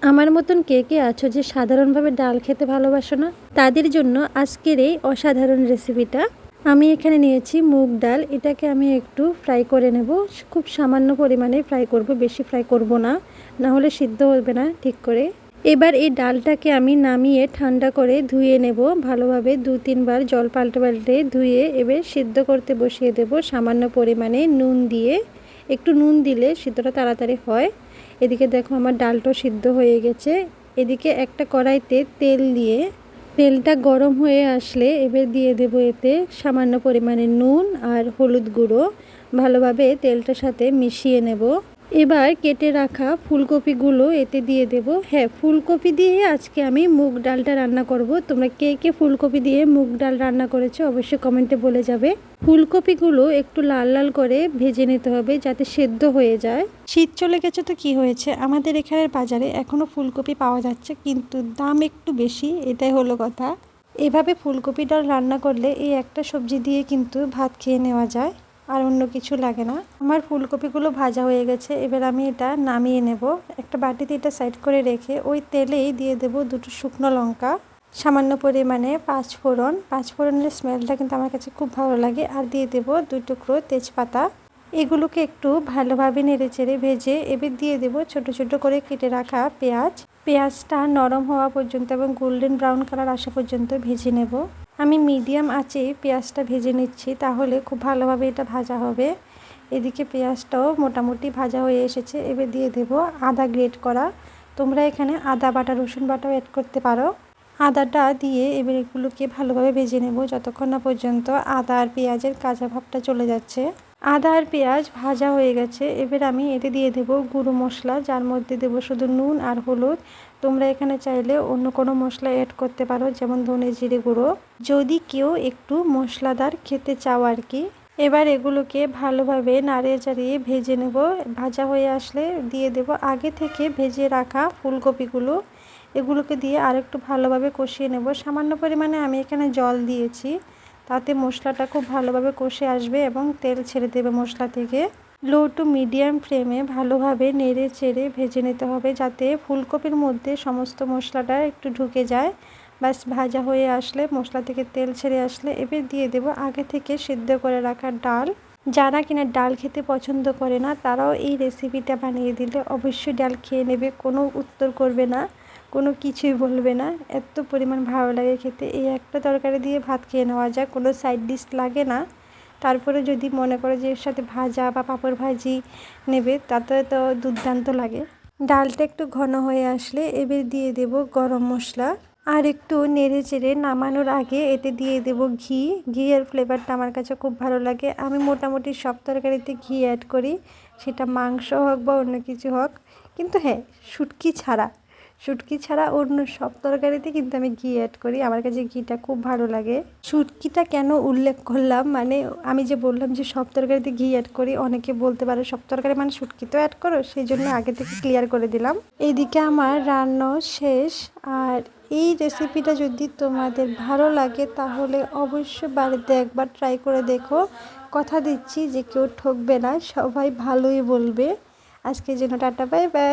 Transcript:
আমার মতন কে কে আছো যে সাধারণভাবে ডাল খেতে ভালোবাসো না? তাদের জন্য আজকের এই অসাধারণ রেসিপিটা। আমি এখানে নিয়েছি মুগ ডাল। এটাকে আমি একটু ফ্রাই করে নেব। খুব সামান্য পরিমাণে ফ্রাই করব, বেশি ফ্রাই করব না, না হলে সিদ্ধ হবে না ঠিক করে। এবার এই ডালটাকে আমি নামিয়ে ঠান্ডা করে ধুয়ে নেব ভালোভাবে, 2-3 বার জল পাল্টে পাল্টে ধুয়ে এবার সিদ্ধ করতে বসিয়ে দেব সামান্য পরিমাণে নুন দিয়ে। একটু নুন দিলে সিদ্ধটা তাড়াতাড়ি হয়। এদিকে দেখো আমার ডালটাও সিদ্ধ হয়ে গেছে। এদিকে একটা কড়াইতে তেল দিয়ে তেলটা গরম হয়ে আসলে এবার দিয়ে দেব এতে সামান্য পরিমাণে নুন আর হলুদ গুঁড়ো। ভালোভাবে তেলটার সাথে মিশিয়ে নেব। এবার কেটে রাখা ফুলকপিগুলো এতে দিয়ে দেব। হ্যাঁ, ফুলকপি দিয়ে আজকে আমি মুগ ডালটা রান্না করব। তোমরা কে কে ফুলকপি দিয়ে মুগ ডাল রান্না করেছো অবশ্যই কমেন্টে বলে যাবে। ফুলকপিগুলো একটু লাল লাল করে ভেজে নিতে হবে যাতে সেদ্ধ হয়ে যায়। শীত চলে গেছে তো কি হয়েছে, আমাদের এখানের বাজারে এখনও ফুলকপি পাওয়া যাচ্ছে, কিন্তু দাম একটু বেশি, এটাই হলো কথা। এভাবে ফুলকপি ডাল রান্না করলে এই একটা সবজি দিয়ে কিন্তু ভাত খেয়ে নেওয়া যায়, আর অন্য কিছু লাগে না। আমার ফুলকপিগুলো ভাজা হয়ে গেছে, এবার আমি এটা নামিয়ে নেব। একটা বাটিতে এটা সাইড করে রেখে ওই তেলেই দিয়ে দেব 2টো শুকনো লঙ্কা, সামান্য পরিমাণে পাঁচফোড়নের স্মেলটা কিন্তু আমার কাছে খুব ভালো লাগে। আর দিয়ে দেব 2 টুকরো তেজপাতা। এগুলোকে একটু ভালোভাবে নেড়েচেড়ে ভেজে এবার দিয়ে দেব ছোট ছোট করে কেটে রাখা পেঁয়াজটা নরম হওয়া পর্যন্ত এবং গোল্ডেন ব্রাউন কালার আসা পর্যন্ত ভেজে নেব। আমি মিডিয়াম আঁচে পেঁয়াজটা ভেজে নিচ্ছি, তাহলে খুব ভালোভাবে এটা ভাজা হবে। এদিকে পেঁয়াজটাও মোটামুটি ভাজা হয়ে এসেছে। এবার দিয়ে দেব আদা গ্রেট করা। তোমরা এখানে আদা বাটা রসুন বাটাও অ্যাড করতে পারো। আদাটা দিয়ে এবার এগুলোকে ভালোভাবে ভেজে নেব যতক্ষণ না পর্যন্ত আদা আর পেঁয়াজের কাঁচা ভাবটা চলে যাচ্ছে। আদা আর পেঁয়াজ ভাজা হয়ে গেছে। এবার আমি এতে দিয়ে দেব গুঁড়ো মশলা, যার মধ্যে দেব শুধু নুন আর হলুদ। তোমরা এখানে চাইলে অন্য কোনো মশলা অ্যাড করতে পারো, যেমন ধনে জিরে গুঁড়ো, যদি কেউ একটু মশলাদার খেতে চাও আর কি। এবার এগুলোকে ভালোভাবে নাড়িয়ে চাড়িয়ে ভেজে নেব। ভাজা হয়ে আসলে দিয়ে দেব আগে থেকে ভেজে রাখা ফুলকপিগুলো। এগুলোকে দিয়ে আরেকটু ভালোভাবে কষিয়ে নেব। সামান্য পরিমাণে আমি এখানে জল দিয়েছি, তাতে মশলাটা খুব ভালোভাবে কষে আসবে এবং তেল ছেড়ে দেবে মশলা থেকে। লো টু মিডিয়াম ফ্লেমে ভালোভাবে নেড়ে চেড়ে ভেজে নিতে হবে, যাতে ফুলকপির মধ্যে সমস্ত মশলাটা একটু ঢুকে যায়। বাস ভাজা হয়ে আসলে, মশলা থেকে তেল ছেড়ে আসলে এবার দিয়ে দেব আগে থেকে সিদ্ধ করে রাখা ডাল। যারা কিনা ডাল খেতে পছন্দ করে না তারাও এই রেসিপিটা বানিয়ে দিলে অবশ্যই ডাল খেয়ে নেবে, কোনো উত্তর করবে না, কোনো কিছুই বলবে না। এত পরিমাণ ভালো লাগে খেতে। এই একটা তরকারি দিয়ে ভাত খেয়ে নেওয়া যায়, কোনো সাইড ডিশ লাগে না। তারপরে যদি মনে করো যে এর সাথে ভাজা বা পাঁপড় ভাজি নেবে, তাতে তো দুর্দান্ত লাগে। ডালটা একটু ঘন হয়ে আসলে এবার দিয়ে দেব গরম মশলা। আর একটু নেড়ে চেড়ে নামানোর আগে এতে দিয়ে দেব ঘিয়ের ফ্লেভারটা আমার কাছে খুব ভালো লাগে। আমি মোটামুটি সব তরকারিতে ঘি অ্যাড করি, সেটা মাংস হোক বা অন্য কিছু হোক। কিন্তু হ্যাঁ, শুটকি ছাড়া অন্য সব তরকারিতে কিন্তু আমি ঘি অ্যাড করি। আমার কাছে ঘিটা খুব ভালো লাগে। শুটকিটা কেন উল্লেখ করলাম, মানে আমি যে বললাম যে সব তরকারিতে ঘি অ্যাড করি, অনেকে বলতে পারে সব তরকারি মানে শুটকি তো অ্যাড করো, সেই জন্য আগে থেকে ক্লিয়ার করে দিলাম। এইদিকে আমার রান্না শেষ। আর এই রেসিপিটা যদি তোমাদের ভালো লাগে তাহলে অবশ্যই বাড়িতে একবার ট্রাই করে দেখো। কথা দিচ্ছি যে কেউ ঠকবে না, সবাই ভালোই বলবে। আজকের জন্য টাটা, বাই বাই।